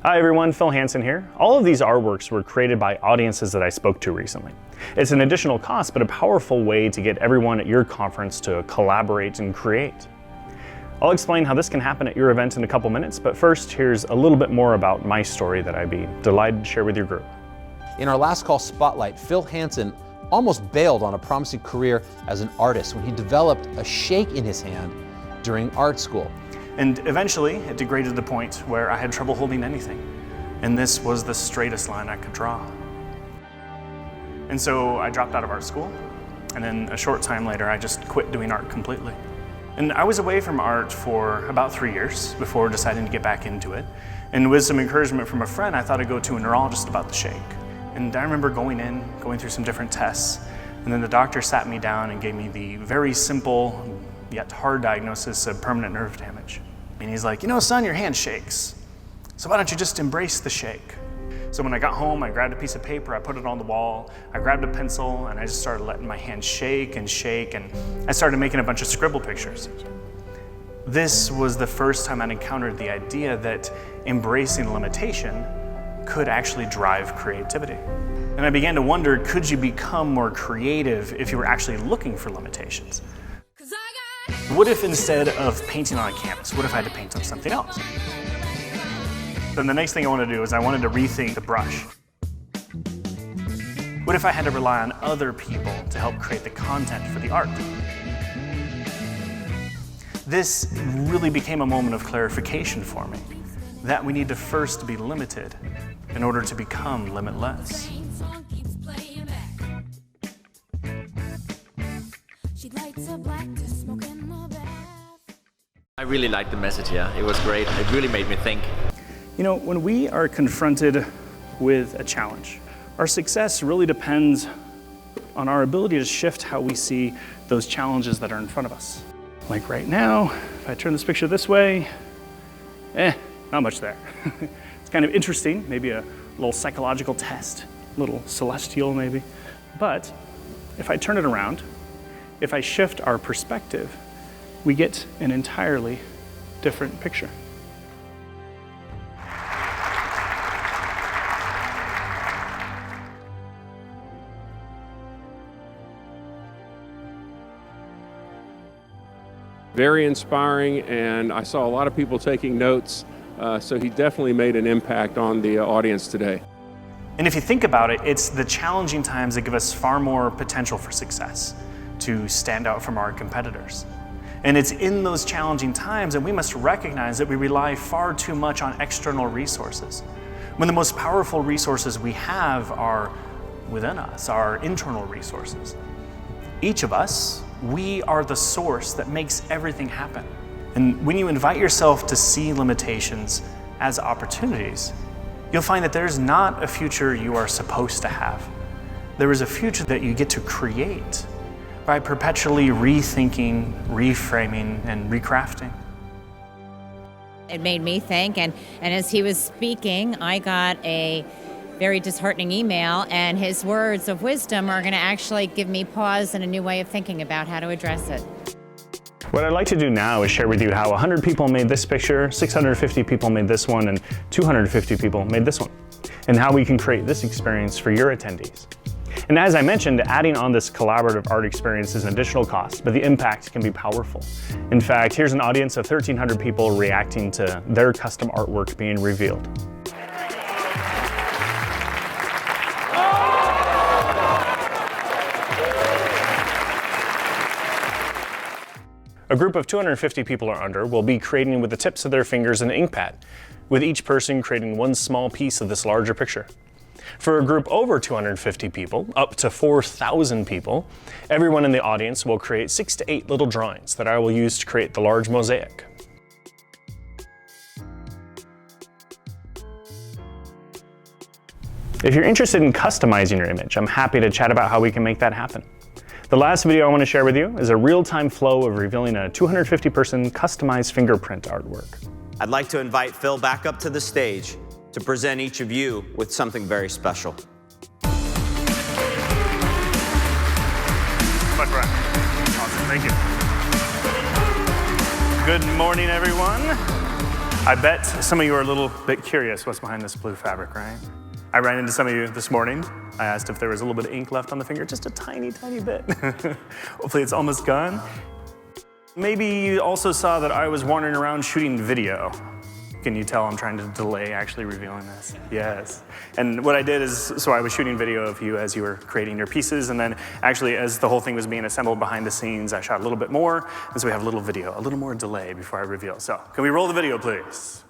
Hi everyone, Phil Hansen here. All of these artworks were created by audiences that I spoke to recently. It's an additional cost, but a powerful way to get everyone at your conference to collaborate and create. I'll explain how this can happen at your event in a couple minutes, but first, here's a little bit more about my story that I'd be delighted to share with your group. In our last call spotlight, Phil Hansen almost bailed on a promising career as an artist when he developed a shake in his hand during art school. And eventually, it degraded to the point where I had trouble holding anything. And this was the straightest line I could draw. And so I dropped out of art school, and then a short time later, I just quit doing art completely. And I was away from art for about 3 years before deciding to get back into it. And with some encouragement from a friend, I thought I'd go to a neurologist about the shake. And I remember going through some different tests, and then the doctor sat me down and gave me the very simple yet hard diagnosis of permanent nerve damage. And he's like, you know, son, your hand shakes. So why don't you just embrace the shake? So when I got home, I grabbed a piece of paper, I put it on the wall, I grabbed a pencil, and I just started letting my hand shake, and I started making a bunch of scribble pictures. This was the first time I'd encountered the idea that embracing limitation could actually drive creativity. And I began to wonder, could you become more creative if you were actually looking for limitations? What if instead of painting on a canvas, what if I had to paint on something else? Then the next thing I wanted to do is I wanted to rethink the brush. What if I had to rely on other people to help create the content for the art? This really became a moment of clarification for me, that we need to first be limited in order to become limitless. I really liked the message here. It was great. It really made me think. You know, when we are confronted with a challenge, our success really depends on our ability to shift how we see those challenges that are in front of us. Like right now, if I turn this picture this way, not much there. It's kind of interesting, maybe a little psychological test, a little celestial maybe. But if I turn it around, if I shift our perspective, we get an entirely different picture. Very inspiring, and I saw a lot of people taking notes, so he definitely made an impact on the audience today. And if you think about it, it's the challenging times that give us far more potential for success, to stand out from our competitors. And it's in those challenging times that we must recognize that we rely far too much on external resources, when the most powerful resources we have are within us, our internal resources. Each of us, we are the source that makes everything happen. And when you invite yourself to see limitations as opportunities, you'll find that there's not a future you are supposed to have. There is a future that you get to create by perpetually rethinking, reframing, and recrafting. It made me think, and as he was speaking, I got a very disheartening email, and his words of wisdom are going to actually give me pause and a new way of thinking about how to address it. What I'd like to do now is share with you how 100 people made this picture, 650 people made this one, and 250 people made this one, and how we can create this experience for your attendees. And as I mentioned, adding on this collaborative art experience is an additional cost, but the impact can be powerful. In fact, here's an audience of 1,300 people reacting to their custom artwork being revealed. A group of 250 people or under will be creating with the tips of their fingers an ink pad, with each person creating one small piece of this larger picture. For a group over 250 people, up to 4,000 people, everyone in the audience will create 6 to 8 little drawings that I will use to create the large mosaic. If you're interested in customizing your image, I'm happy to chat about how we can make that happen. The last video I want to share with you is a real-time flow of revealing a 250-person customized fingerprint artwork. I'd like to invite Phil back up to the stage to present each of you with something very special. Much right. Awesome, thank you. Good morning, everyone. I bet some of you are a little bit curious what's behind this blue fabric, right? I ran into some of you this morning. I asked if there was a little bit of ink left on the finger, just a tiny, tiny bit. Hopefully it's almost gone. Maybe you also saw that I was wandering around shooting video. Can you tell I'm trying to delay actually revealing this? Yes. And what I did is, so I was shooting video of you as you were creating your pieces, and then actually as the whole thing was being assembled behind the scenes, I shot a little bit more, and so we have a little video, a little more delay before I reveal. So, can we roll the video, please?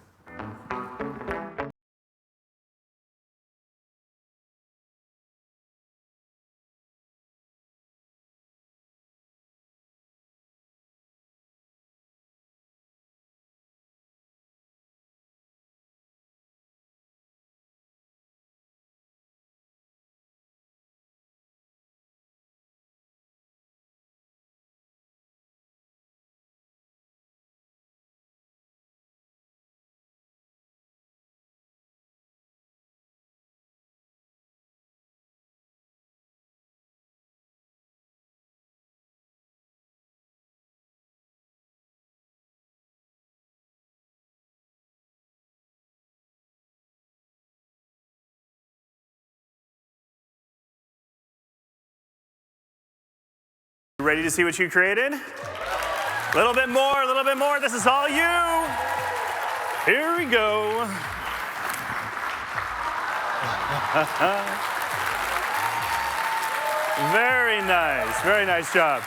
Ready to see what you created? A little bit more, a little bit more. This is all you. Here we go. Very nice job.